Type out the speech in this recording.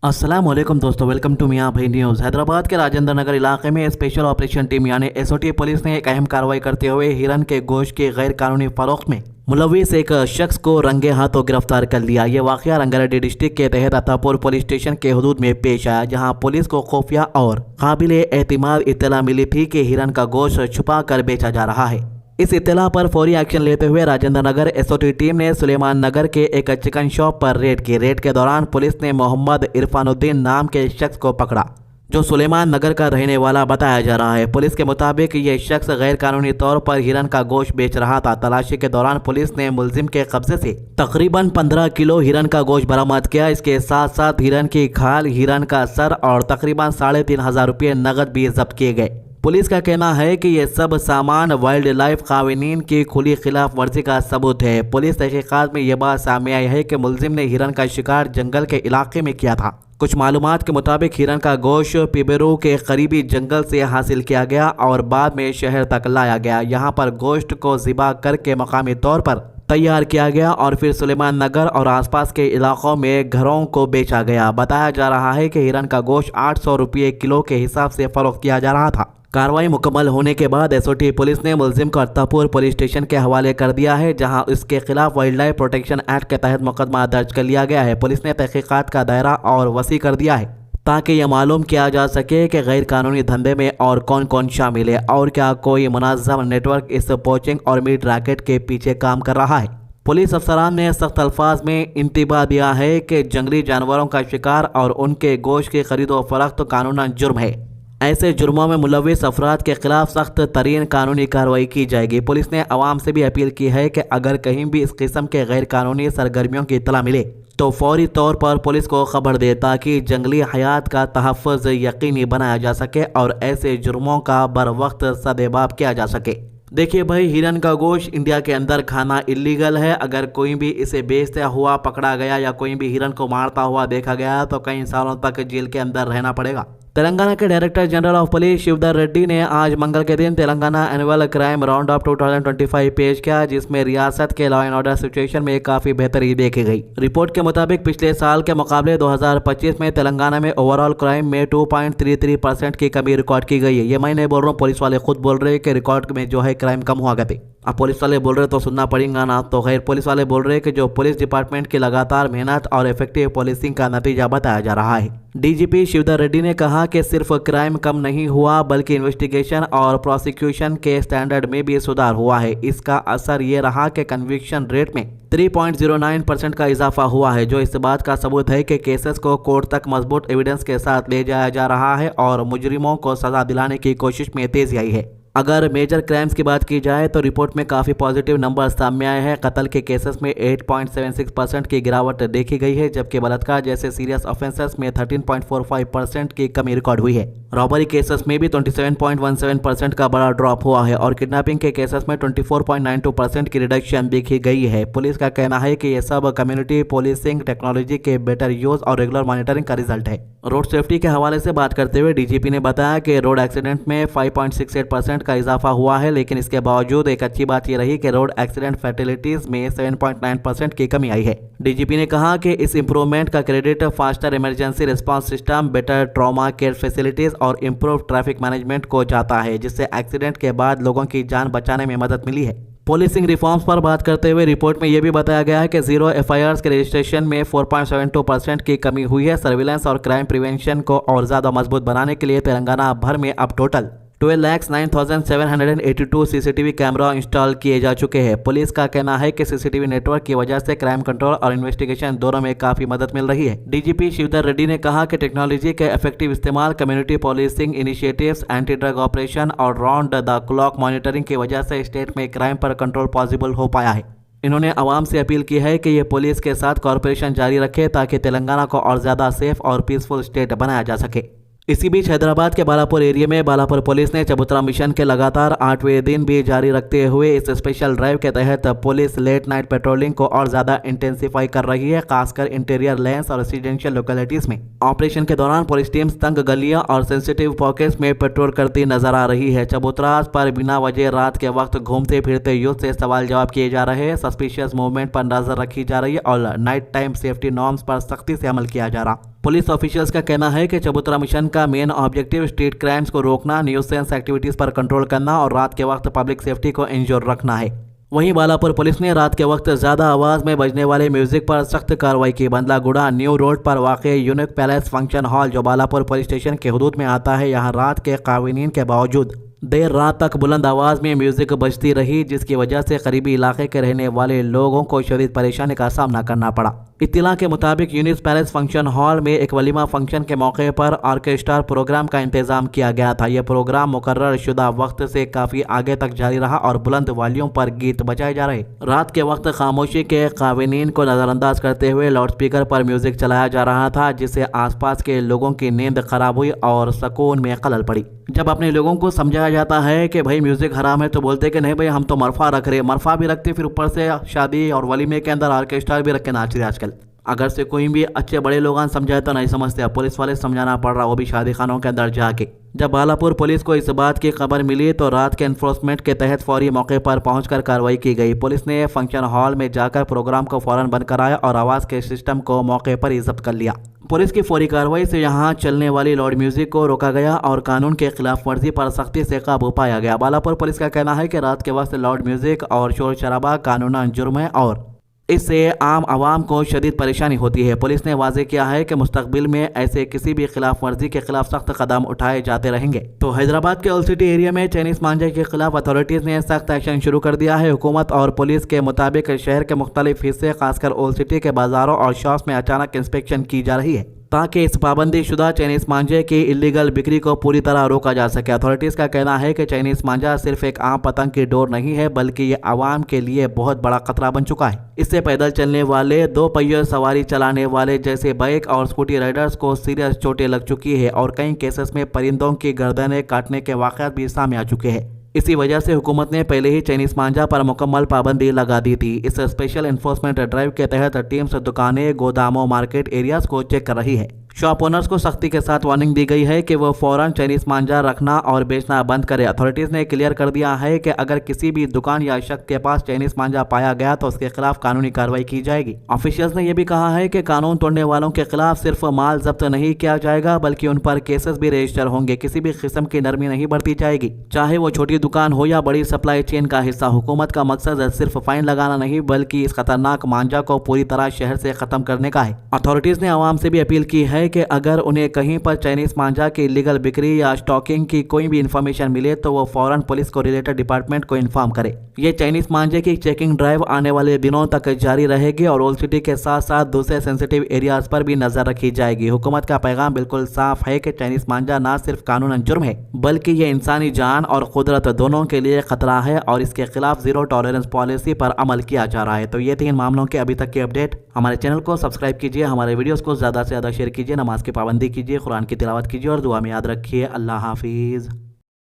अस्सलामुअलैकुम दोस्तों, welcome to मियां भाई न्यूज़। हैदराबाद के राजेंद्र नगर इलाके में स्पेशल ऑपरेशन टीम यानी एसओटी पुलिस ने एक अहम कार्रवाई करते हुए हिरन के गोश्त की गैर कानूनी फरोख्त में मुलविस एक शख्स को रंगे हाथों गिरफ्तार कर लिया। ये वाक़या रंगारेड्डी डिस्ट्रिक्ट के तहत अतापुर पुलिस स्टेशन के हदूद में पेश आया, जहां पुलिस को खुफिया और काबिल एतमाद इत्तला मिली थी कि हिरन का गोश्त छुपा कर बेचा जा रहा है। इस इत्तला पर फौरी एक्शन लेते हुए राजेंद्र नगर एसओटी टीम ने सुलेमान नगर के एक चिकन शॉप पर रेड की। रेड के दौरान पुलिस ने मोहम्मद इरफानुद्दीन नाम के शख्स को पकड़ा, जो सुलेमान नगर का रहने वाला बताया जा रहा है। पुलिस के मुताबिक ये शख्स गैर कानूनी तौर पर हिरन का गोश्त बेच रहा था। तलाशी के दौरान पुलिस ने मुलजिम के कब्जे से तकरीबन 15 किलो हिरन का गोश्त बरामद किया। इसके साथ साथ हिरन की खाल, हिरन का सर और तकरीबन 3500 रुपये नकद भी जब्त किए गए। पुलिस का कहना है कि यह सब सामान वाइल्ड लाइफ कानून की खुली खिलाफ वर्जी का सबूत है। पुलिस तहकीकात में यह बात सामने आई है कि मुलजिम ने हिरन का शिकार जंगल के इलाके में किया था। कुछ मालूमात के मुताबिक हिरन का गोश्त पिबेरू के करीबी जंगल से हासिल किया गया और बाद में शहर तक लाया गया। यहाँ पर गोश्त को ज़िबा करके मकामी तौर पर तैयार किया गया और फिर सुलेमान नगर और आसपास के इलाकों में घरों को बेचा गया। बताया जा रहा है कि हिरन का गोश्त 800 रुपये किलो के हिसाब से फरोख्त किया जा रहा था। कार्रवाई मुकम्मल होने के बाद एसओटी पुलिस ने मुलजिम को अत्तापुर पुलिस स्टेशन के हवाले कर दिया है, जहां उसके खिलाफ वाइल्ड लाइफ प्रोटेक्शन एक्ट के तहत मुकदमा दर्ज कर लिया गया है। पुलिस ने तहकीकात का दायरा और वसी कर दिया है ताकि यह मालूम किया जा सके कि गैर कानूनी धंधे में और कौन कौन शामिल है और क्या कोई मुनज़्ज़म नेटवर्क इस पोचिंग और मीट रैकेट के पीछे काम कर रहा है। पुलिस अफसरान ने सख्त अल्फाज में इंतबाह दिया है कि जंगली जानवरों का शिकार और उनके गोश्त की खरीदो फरोख्त कानूनन जुर्म है। ऐसे जुर्मों में मुलविस अफराद के खिलाफ सख्त तरीन कानूनी कार्रवाई की जाएगी। पुलिस ने अवाम से भी अपील की है कि अगर कहीं भी इस किस्म के गैर कानूनी सरगर्मियों की इत्तला मिले तो फौरी तौर पर पुलिस को खबर दे, ताकि जंगली हयात का तहफ़्फ़ुज़ यकीनी बनाया जा सके और ऐसे जुर्मों का बर वक्त सदेबाब किया जा सके। देखिए भाई, हिरन का गोश्त इंडिया के अंदर खाना इलीगल है। अगर कोई भी इसे बेचता हुआ पकड़ा गया या कोई भी हिरन को मारता हुआ देखा गया तो कई सालों तक जेल के अंदर रहना पड़ेगा। तेलंगाना के director general of police Shivdhar Reddy ने आज मंगल के दिन Telangana annual crime round of 2025 पेश किया, जिसमें रियासत के लॉ एंड ऑर्डर सिचुएशन में काफ़ी बेहतरी देखी गई। रिपोर्ट के मुताबिक पिछले साल के मुकाबले 2025 में तेलंगाना में ओवरऑल क्राइम में 2.33% की कमी रिकॉर्ड की गई है। ये मैं नहीं बोल रहा हूँ, पुलिस वाले खुद बोल रहे हैं कि रिकॉर्ड में जो है क्राइम कम हुआ करते। अब पुलिस वाले बोल रहे तो सुनना पड़ेगा ना। तो खैर, पुलिस वाले बोल रहे कि जो पुलिस डिपार्टमेंट की लगातार मेहनत और इफेक्टिव पुलिसिंग का नतीजा बताया जा रहा है। डीजीपी शिवधर रेड्डी ने कहा कि सिर्फ क्राइम कम नहीं हुआ बल्कि इन्वेस्टिगेशन और प्रोसिक्यूशन के स्टैंडर्ड में भी सुधार हुआ है। इसका असर ये रहा कि कन्विक्शन रेट में 3.09% का इजाफा हुआ है, जो इस बात का सबूत है कि केसेस को कोर्ट तक मजबूत एविडेंस के साथ ले जाया जा रहा है और मुजरिमों को सजा दिलाने की कोशिश में तेजी आई है। अगर मेजर क्राइम्स की बात की जाए तो रिपोर्ट में काफ़ी पॉजिटिव नंबर सामने आए हैं। कत्ल के केसेस में 8.76% की गिरावट देखी गई है, जबकि बलात्कार जैसे सीरियस ऑफेंसेस में 13.45% की कमी रिकॉर्ड हुई है। रॉबरी केसेस में भी 27.17% का बड़ा ड्रॉप हुआ है और किडनैपिंग के केसेस में 24.92% की रिडक्शन देखी गई है। पुलिस का कहना है कि यह सब कम्युनिटी पुलिसिंग टेक्नोलॉजी के बेटर यूज और रेगुलर मॉनिटरिंग का रिजल्ट है। रोड सेफ्टी के हवाले से बात करते हुए डीजीपी ने बताया कि रोड एक्सीडेंट में 5.68% का इजाफा हुआ है, लेकिन इसके बावजूद एक अच्छी बात यह रही कि रोड एक्सीडेंट फैटेलिटीज में 7.9% की कमी आई है। डीजीपी ने कहा कि इस इंप्रूवमेंट का credit faster emergency response system, better trauma care facilities और इम्प्रूव ट्रैफिक मैनेजमेंट को जाता है, जिससे एक्सीडेंट के बाद लोगों की जान बचाने में मदद मिली है। पुलिसिंग रिफॉर्म्स पर बात करते हुए रिपोर्ट में यह भी बताया गया है कि जीरो एफआईआर्स के रजिस्ट्रेशन में 4.72% की कमी हुई है। सर्विलेंस और क्राइम प्रिवेंशन को और ज़्यादा मजबूत बनाने के लिए तेलंगाना भर में अब टोटल 12,09,782 सीसीटीवी कैमरा इंस्टॉल किए जा चुके हैं। पुलिस का कहना है कि सीसीटीवी नेटवर्क की वजह से क्राइम कंट्रोल और इन्वेस्टिगेशन दोनों में काफ़ी मदद मिल रही है। डीजीपी शिवधर रेड्डी ने कहा कि टेक्नोलॉजी के इफेक्टिव इस्तेमाल, community policing initiatives, anti drug operation और राउंड द क्लॉक मॉनिटरिंग की वजह से स्टेट में क्राइम पर कंट्रोल पॉसिबल हो पाया है। इन्होंने आवाम से अपील की है कि ये पुलिस के साथ कॉर्पोरेशन जारी रखे ताकि तेलंगाना को और ज़्यादा सेफ और पीसफुल स्टेट बनाया जा सके। इसी बीच हैदराबाद के बालापुर एरिया में बालापुर पुलिस ने चबूतरा मिशन के लगातार 8वें दिन भी जारी रखते हुए इस स्पेशल ड्राइव के तहत पुलिस लेट नाइट पेट्रोलिंग को और ज़्यादा इंटेंसिफाई कर रही है, खासकर इंटीरियर लेन्स और रेजिडेंशियल लोकेलिटीज़ में। ऑपरेशन के दौरान पुलिस टीम तंग गलियां और सेंसिटिव पॉकेट्स में पेट्रोल करती नजर आ रही है। चबूतरा पर बिना वजह रात के वक्त घूमते फिरते यूथ से सवाल जवाब किए जा रहे हैं, सस्पिशियस मूवमेंट पर नजर रखी जा रही है और नाइट टाइम सेफ्टी नॉर्म्स पर सख्ती से अमल किया जा रहा। पुलिस ऑफिशियल्स का कहना है कि चबूतरा मिशन का मेन ऑब्जेक्टिव स्ट्रीट क्राइम्स को रोकना, न्यूसेंस एक्टिविटीज पर कंट्रोल करना और रात के वक्त पब्लिक सेफ्टी को इंश्योर रखना है। वहीं बालापुर पुलिस ने रात के वक्त ज्यादा आवाज में बजने वाले म्यूजिक पर सख्त कार्रवाई की। बंदलागुड़ा न्यू रोड पर वाक़ यूनिक पैलेस फंक्शन हॉल जो बालापुर पुलिस स्टेशन के हुदूद में आता है, यहाँ रात के कानून के बावजूद देर रात तक बुलंद आवाज में म्यूजिक बजती रही, जिसकी वजह से करीबी इलाके के रहने वाले लोगों को शदीद परेशानी का सामना करना पड़ा। इत्तला के मुताबिक यूनिक पैलेस फंक्शन हॉल में एक वलीमा फंक्शन के मौके पर ऑर्केस्ट्रा प्रोग्राम का इंतजाम किया गया था। यह प्रोग्राम मुकर्रर शुदा वक्त से काफी आगे तक जारी रहा और बुलंद वॉल्यूम पर गीत बजाए जा रहे। रात के वक्त खामोशी के कानून को नजरअंदाज करते हुए लाउडस्पीकर पर म्यूजिक चलाया जा रहा था, जिससे आसपास के लोगों की नींद खराब हुई और सुकून में खलल पड़ी। जब अपने लोगों को समझाया जाता है कि भाई म्यूजिक हराम है तो बोलते कि नहीं भाई हम तो मरफा रख रहे, मरफा भी रखते, फिर ऊपर से शादी और वलीमे के अंदर ऑर्केस्ट्रा भी रख के नाच रहे। आजकल अगर से कोई भी अच्छे बड़े लोग समझाए तो नहीं समझते, पुलिस वाले समझाना पड़ रहा, वो भी शादी खानों के अंदर जाके। जब बालापुर पुलिस को इस बात की खबर मिली तो रात के एनफोर्समेंट के तहत फौरी मौके पर पहुंचकर कार्रवाई की गई। पुलिस ने फंक्शन हॉल में जाकर प्रोग्राम को फौरन बंद कराया और आवाज़ के सिस्टम को मौके पर ही जब्त कर लिया। पुलिस की फौरी कार्रवाई से यहां चलने वाली लाउड म्यूजिक को रोका गया और कानून के खिलाफ वर्जी पर सख्ती से काबू पाया गया। बालापुर पुलिस का कहना है कि रात के वक्त लाउड म्यूजिक और शोर शराबा कानूनन जुर्म है और इससे आम आवाम को शदीद परेशानी होती है। पुलिस ने वाजे किया है कि मुस्तकबिल में ऐसे किसी भी खिलाफ वर्जी के खिलाफ सख्त कदम उठाए जाते रहेंगे। तो हैदराबाद के ओल्ड सिटी एरिया में चाइनीज मांझे के खिलाफ अथॉरिटीज ने सख्त एक्शन शुरू कर दिया है। हुकूमत और पुलिस के मुताबिक शहर के मुख्तलिफ हिस्से खासकर ओल्ड सिटी के बाजारों और शॉप्स में अचानक इंस्पेक्शन की जा रही है ताकि इस पाबंदी शुदा चाइनीज मांझे की इलीगल बिक्री को पूरी तरह रोका जा सके। अथॉरिटीज का कहना है कि चाइनीज मांझा सिर्फ एक आम पतंग की डोर नहीं है, बल्कि ये आवाम के लिए बहुत बड़ा खतरा बन चुका है। इससे पैदल चलने वाले, दो पहिया सवारी चलाने वाले जैसे बाइक और स्कूटी राइडर्स को सीरियस चोटें लग चुकी है और कई केसेस में परिंदों की गर्दनें काटने के वाक़यात भी सामने आ चुके हैं। इसी वजह से हुकूमत ने पहले ही चाइनीज मांझा पर मुकम्मल पाबंदी लगा दी थी। इस स्पेशल एनफोर्समेंट ड्राइव के तहत टीम्स दुकानें, गोदामों, मार्केट एरियाज को चेक कर रही है। शॉप ओनर्स को सख्ती के साथ वार्निंग दी गई है कि वो फौरन चाइनीज मांझा रखना और बेचना बंद करें। अथॉरिटीज ने क्लियर कर दिया है कि अगर किसी भी दुकान या शख्स के पास चाइनीज मांझा पाया गया तो उसके खिलाफ कानूनी कार्रवाई की जाएगी। ऑफिशियल्स ने यह भी कहा है कि कानून तोड़ने वालों के खिलाफ सिर्फ माल जब्त नहीं किया जाएगा बल्कि उन पर केसेस भी रजिस्टर होंगे। किसी भी किस्म की नरमी नहीं बरती जाएगी, चाहे वो छोटी दुकान हो या बड़ी सप्लाई चेन का हिस्सा। हुकूमत का मकसद सिर्फ फाइन लगाना नहीं बल्कि इस खतरनाक मांझा को पूरी तरह शहर से खत्म करने का है। अथॉरिटीज ने आवाम से भी अपील की है कि अगर उन्हें कहीं पर चाइनीज मांझा की इलीगल बिक्री या स्टॉकिंग की कोई भी इंफॉर्मेशन मिले तो वो फौरन पुलिस को रिलेटेड डिपार्टमेंट को इन्फॉर्म करे। ये चाइनीज मांझे की चेकिंग ड्राइव आने वाले दिनों तक जारी रहेगी और ओल्ड सिटी के साथ साथ दूसरे सेंसिटिव एरियाज पर भी नजर रखी जाएगी। हुकूमत का पैगाम बिल्कुल साफ है कि चाइनीज मांझा ना सिर्फ कानूनन जुर्म है बल्कि ये इंसानी जान और कुदरत दोनों के लिए खतरा है और इसके खिलाफ जीरो टॉलरेंस पॉलिसी पर अमल किया जा रहा है। तो ये 3 मामलों के अभी तक के अपडेट। हमारे चैनल को सब्सक्राइब कीजिए, हमारे वीडियोस को ज़्यादा से ज़्यादा शेयर कीजिए, नमाज की पाबंदी कीजिए, कुरान की तिलावत कीजिए और दुआ में याद रखिए। अल्लाह हाफिज़।